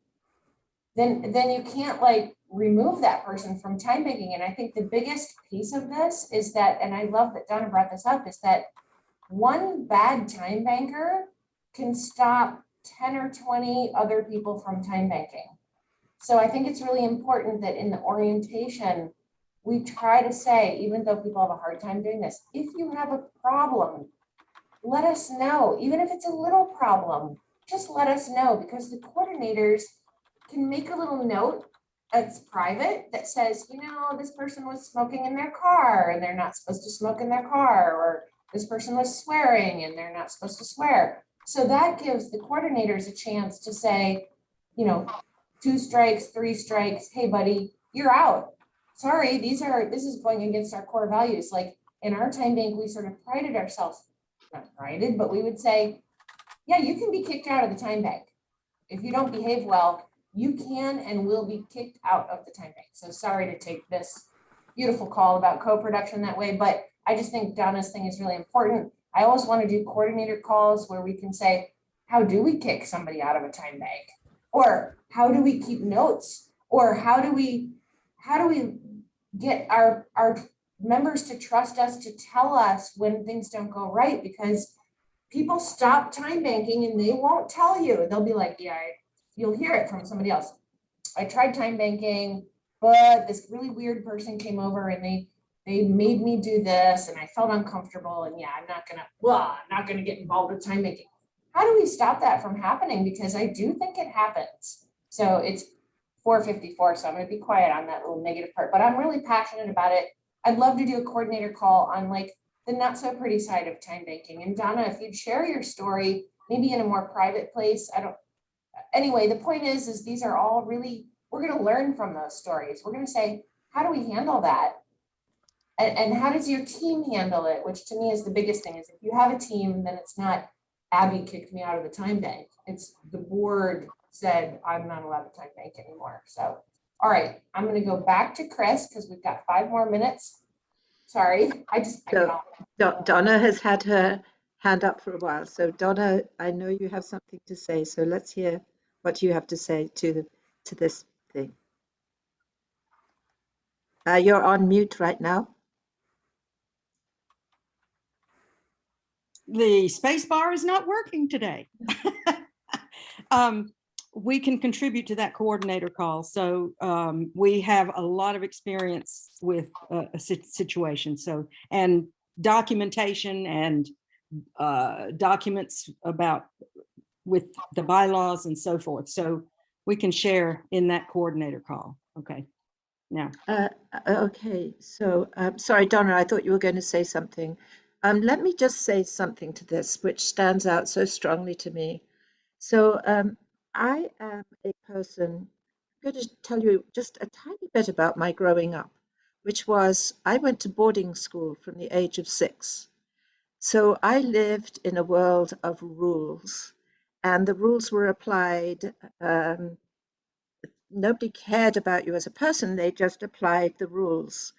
A: then you can't like remove that person from time banking. And I think the biggest piece of this is that, and I love that Donna brought this up, is that one bad time banker can stop 10 or 20 other people from time banking. So I think it's really important that in the orientation, we try to say, even though people have a hard time doing this, if you have a problem, let us know. Even if it's a little problem, just let us know, because the coordinators can make a little note that's private that says, you know, this person was smoking in their car and they're not supposed to smoke in their car, or this person was swearing and they're not supposed to swear. So that gives the coordinators a chance to say, you know, 2 strikes, 3 strikes, hey buddy, you're out. Sorry, this is going against our core values. Like in our time bank, we sort of prided ourselves, not prided, but we would say, yeah, you can be kicked out of the time bank. If you don't behave well, you can and will be kicked out of the time bank. So sorry to take this beautiful call about co-production that way, but I just think Donna's thing is really important. I always want to do coordinator calls where we can say, how do we kick somebody out of a time bank? Or how do we keep notes? Or how do we get our members to trust us to tell us when things don't go right? Because people stop time banking and they won't tell you. They'll be like, yeah, you'll hear it from somebody else. I tried time banking, but this really weird person came over and they made me do this and I felt uncomfortable, and yeah, I'm not gonna get involved with time banking. How do we stop that from happening? Because I do think it happens. So it's 4:54, so I'm gonna be quiet on that little negative part, but I'm really passionate about it. I'd love to do a coordinator call on like the not so pretty side of time banking. And Donna, if you'd share your story, maybe in a more private place. Anyway, the point is these are all really, we're gonna learn from those stories. We're gonna say, how do we handle that? And how does your team handle it? Which to me is the biggest thing, is if you have a team, then it's not Abby kicked me out of the time bank. It's the board said, I'm not allowed to time bank anymore. So, all right, I'm going to go back to Chris because we've got 5 more minutes. Sorry,
B: Donna has had her hand up for a while. So Donna, I know you have something to say. So let's hear what you have to say to this thing. You're on mute right now.
D: The space bar is not working today. We can contribute to that coordinator call. So we have a lot of experience with a situation. So, and documentation and documents about with the bylaws and so forth. So we can share in that coordinator call. Okay. Now.
B: Okay. So sorry, Donna, I thought you were going to say something. Let me just say something to this, which stands out so strongly to me. So I am a person, I'm going to tell you just a tiny bit about my growing up, which was I went to boarding school from the age of 6. So I lived in a world of rules, and the rules were applied. Nobody cared about you as a person, they just applied the rules.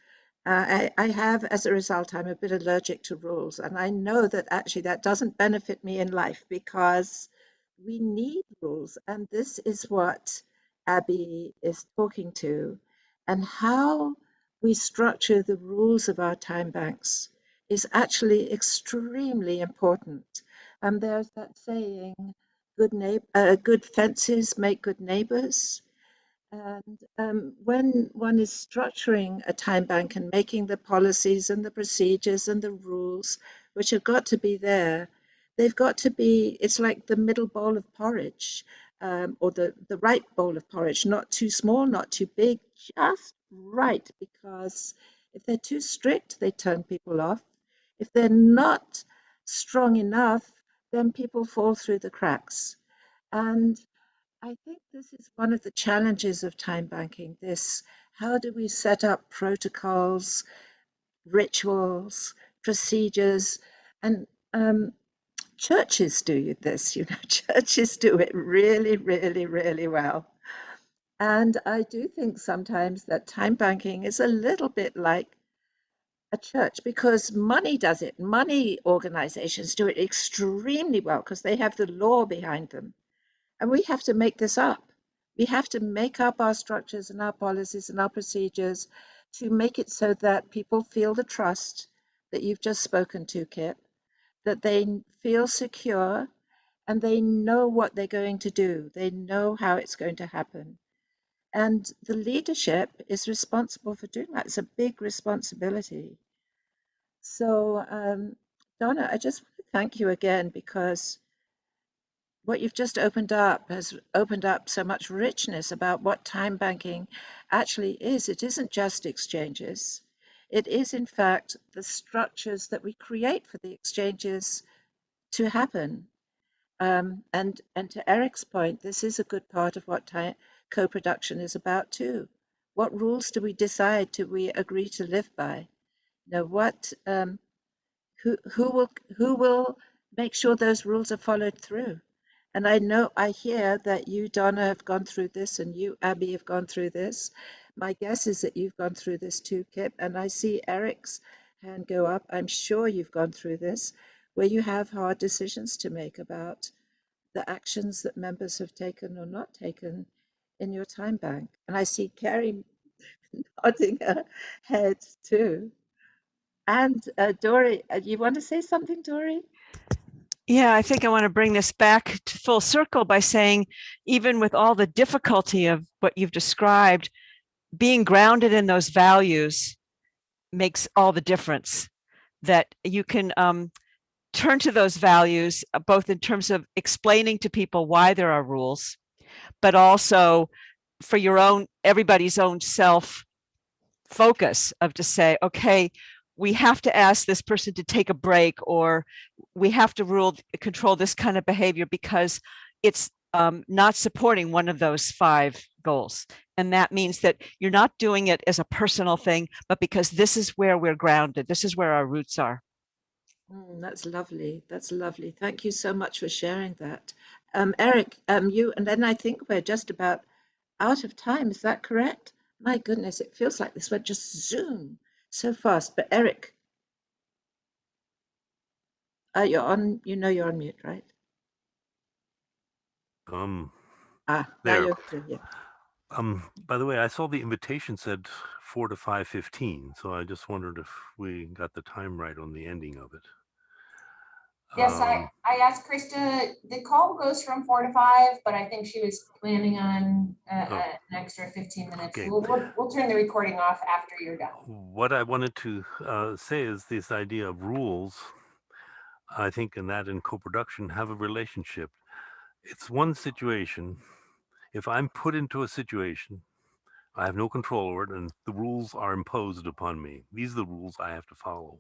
B: I have, as a result, I'm a bit allergic to rules. And I know that actually that doesn't benefit me in life, because we need rules. And this is what Abby is talking to. And how we structure the rules of our time banks is actually extremely important. And there's that saying, good fences make good neighbors. And when one is structuring a time bank and making the policies and the procedures and the rules, which have got to be there, they've got to be, it's like the middle bowl of porridge, or the right bowl of porridge, not too small, not too big, just right. Because if they're too strict, they turn people off. If they're not strong enough, then people fall through the cracks. And I think this is one of the challenges of time banking. How do we set up protocols, rituals, procedures? And churches do this, churches do it really, really, really well. And I do think sometimes that time banking is a little bit like a church, because money does it. Money organizations do it extremely well because they have the law behind them. And we have to make this up. We have to make up our structures and our policies and our procedures to make it so that people feel the trust that you've just spoken to, Kip, that they feel secure and they know what they're going to do. They know how it's going to happen. And the leadership is responsible for doing that. It's a big responsibility. So, Donna, I just want to thank you again, because what you've just opened up has opened up so much richness about what time banking actually is. It isn't just exchanges. It is, in fact, the structures that we create for the exchanges to happen. And to Eric's point, this is a good part of what co-production is about too. What rules do we decide? Do we agree to live by? What who will make sure those rules are followed through? And I hear that you, Donna, have gone through this, and you, Abby, have gone through this. My guess is that you've gone through this too, Kip. And I see Eric's hand go up. I'm sure you've gone through this, where you have hard decisions to make about the actions that members have taken or not taken in your time bank. And I see Carrie nodding her head too. And Dory, you want to say something, Dory?
J: Yeah, I think I want to bring this back to full circle by saying, even with all the difficulty of what you've described, being grounded in those values makes all the difference. That you can turn to those values, both in terms of explaining to people why there are rules, but also for everybody's own self focus of to say, okay, we have to ask this person to take a break, or we have to control this kind of behavior because it's not supporting one of those 5 goals. And that means that you're not doing it as a personal thing, but because this is where we're grounded. This is where our roots are.
B: That's lovely. That's lovely. Thank you so much for sharing that. Eric, you, and then I think we're just about out of time. Is that correct? My goodness, it feels like this went just zoom so fast. But Eric, you're on, you're on mute, right? Now
I: There.
B: you're through, yeah.
I: By the way, I saw the invitation said 4 to 5:15, so I just wondered if we got the time right on the ending of it.
A: Yes, I asked Krista, the call goes from 4 to 5, but I think she was planning on an extra 15 minutes.
I: Okay.
A: We'll turn the recording off after you're done.
I: What I wanted to say is this idea of rules, I think, and that in co-production have a relationship. It's one situation. If I'm put into a situation, I have no control over it, and the rules are imposed upon me. These are the rules I have to follow.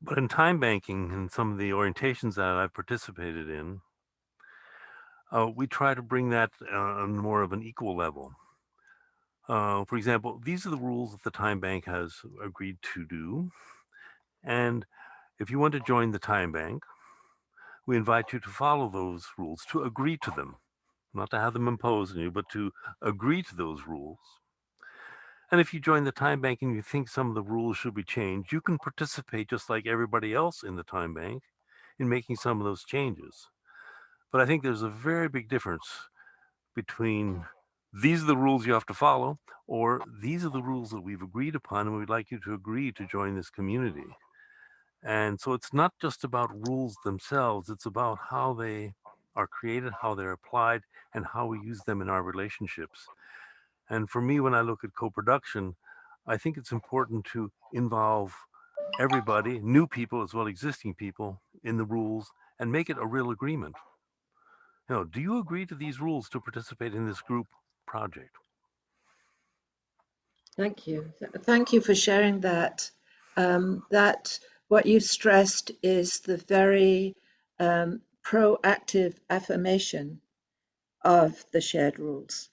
I: But in time banking and some of the orientations that I've participated in, we try to bring that on more of an equal level. For example, these are the rules that the time bank has agreed to do. And if you want to join the time bank, we invite you to follow those rules, to agree to them, not to have them imposed on you, but to agree to those rules. And if you join the time bank and you think some of the rules should be changed, you can participate just like everybody else in the time bank in making some of those changes. But I think there's a very big difference between these are the rules you have to follow, or these are the rules that we've agreed upon and we'd like you to agree to join this community. And so it's not just about rules themselves, it's about how they are created, how they're applied, and how we use them in our relationships. And for me, when I look at co-production, I think it's important to involve everybody, new people as well as existing people, in the rules and make it a real agreement. You know, do you agree to these rules to participate in this group project?
B: Thank you. Thank you for sharing that. That what you stressed is the very proactive affirmation of the shared rules.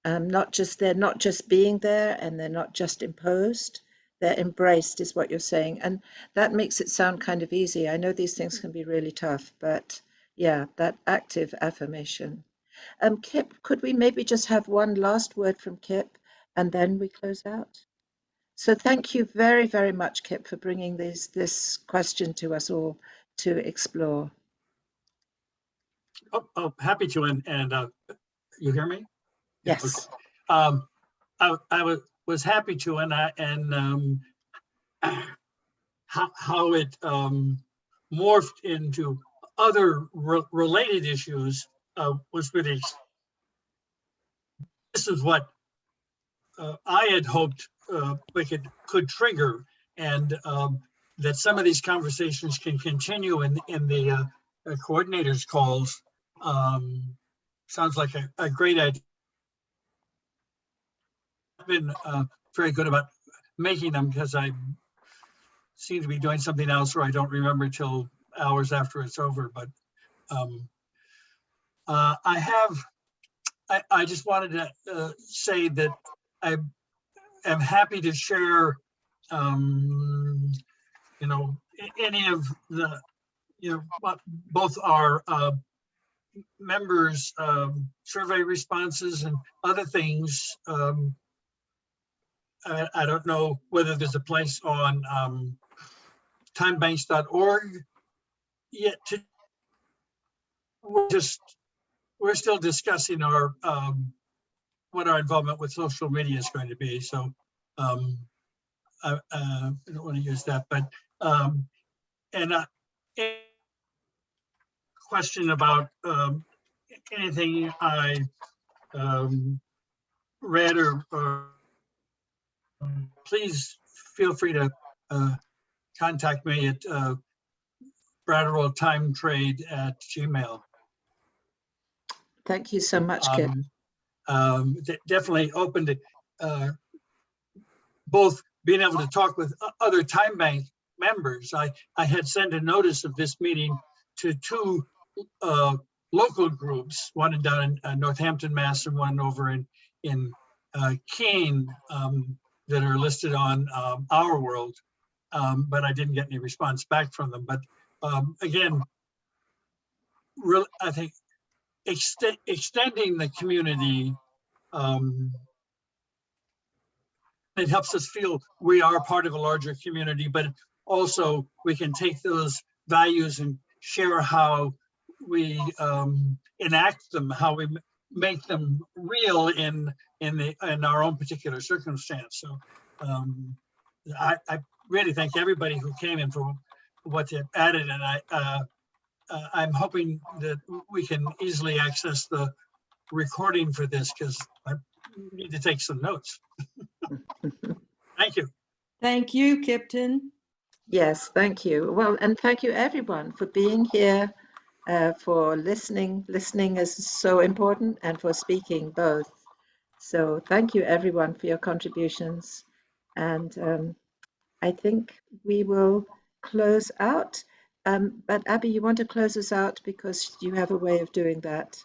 B: They're not just being there and they're not just imposed, they're embraced is what you're saying. And that makes it sound kind of easy. I know these things can be really tough, but yeah, that active affirmation. Kip, could we maybe just have one last word from Kip and then we close out? So thank you very, very much, Kip, for bringing this question to us all to explore.
C: Oh, happy to, and you hear me? Yeah,
B: Yes.
C: okay. I was happy to, and how it morphed into other related issues was really. This is what I had hoped we could trigger, and that some of these conversations can continue in the coordinators calls. Sounds like a great idea. I've been very good about making them because I seem to be doing something else, or I don't remember till hours after it's over. But I just wanted to say that I am happy to share, you know, any of the, you know, both our members' survey responses and other things. I don't know whether there's a place on timebanks.org yet. We're still discussing our what our involvement with social media is going to be. So I don't want to use that, but and a question about anything I read or please feel free to contact me at bradderalltimetrade@gmail.com.
B: Thank you so much, Kip.
C: Definitely open to both being able to talk with other time bank members. I had sent a notice of this meeting to two local groups, one down in Northampton, Mass, and one over in Keene, that are listed on Our World, but I didn't get any response back from them. But again, really, I think extending the community, it helps us feel we are part of a larger community, but also we can take those values and share how we enact them, how we make them real in our own particular circumstance. So I really thank everybody who came in for what they've added, and I'm hoping that we can easily access the recording for this because I need to take some notes. Thank you.
D: Thank you, Kipton.
B: Yes, thank you. Well, and thank you everyone for being here, for listening. Listening is so important, and for speaking both. So thank you everyone for your contributions. And I think we will close out. But Abby, you want to close us out because you have a way of doing that.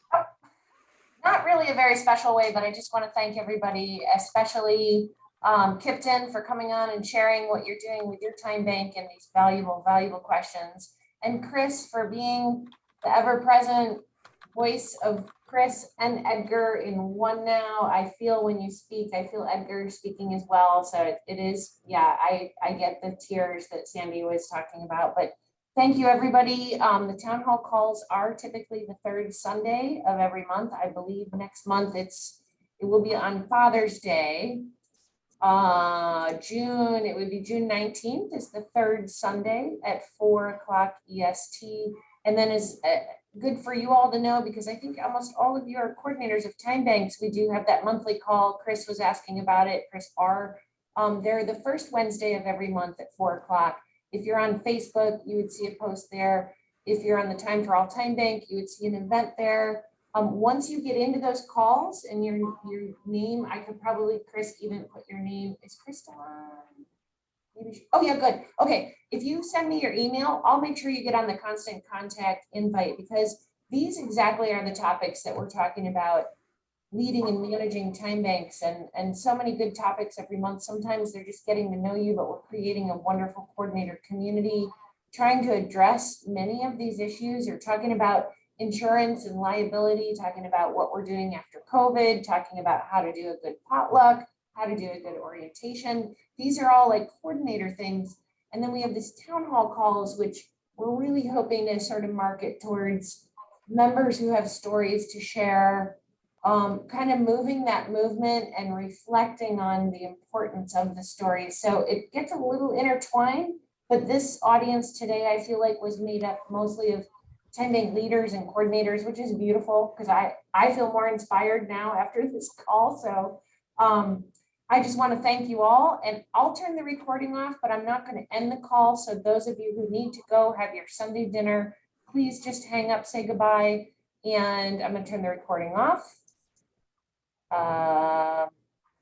A: Not really a very special way, but I just want to thank everybody, especially Kipton, for coming on and sharing what you're doing with your time bank and these valuable questions. And Chris, for being the ever-present voice of Chris and Edgar in one now. I feel when you speak, I feel Edgar speaking as well. So it is, yeah, I get the tears that Sandy was talking about, but thank you, everybody. The town hall calls are typically the third Sunday of every month. I believe next month it's It will be on Father's Day. It would be June 19th is the third Sunday at 4 o'clock EST. And then is good for you all to know, because I think almost all of you are coordinators of time banks. We do have that monthly call. Chris was asking about it, Chris R. They're the first Wednesday of every month at 4 o'clock. If you're on Facebook, you would see a post there. If you're on the Time for All Time Bank, you would see an event there. Once you get into those calls and your name, I could probably, Chris, even put your name. Is Crystal on? Maybe oh yeah, good. Okay, if you send me your email, I'll make sure you get on the constant contact invite, because these exactly are the topics that we're talking about, leading and managing time banks, and so many good topics every month. Sometimes they're just getting to know you, but we're creating a wonderful coordinator community, trying to address many of these issues. You're talking about insurance and liability, talking about what we're doing after COVID, talking about how to do a good potluck, how to do a good orientation. These are all like coordinator things. And then we have this town hall calls, which we're really hoping to sort of market towards members who have stories to share, kind of moving that movement and reflecting on the importance of the stories. So it gets a little intertwined, but this audience today, I feel like, was made up mostly of time bank leaders and coordinators, which is beautiful, because I feel more inspired now after this call. So I just want to thank you all, and I'll turn the recording off, but I'm not going to end the call. So those of you who need to go have your Sunday dinner, please just hang up, say goodbye, and I'm going to turn the recording off.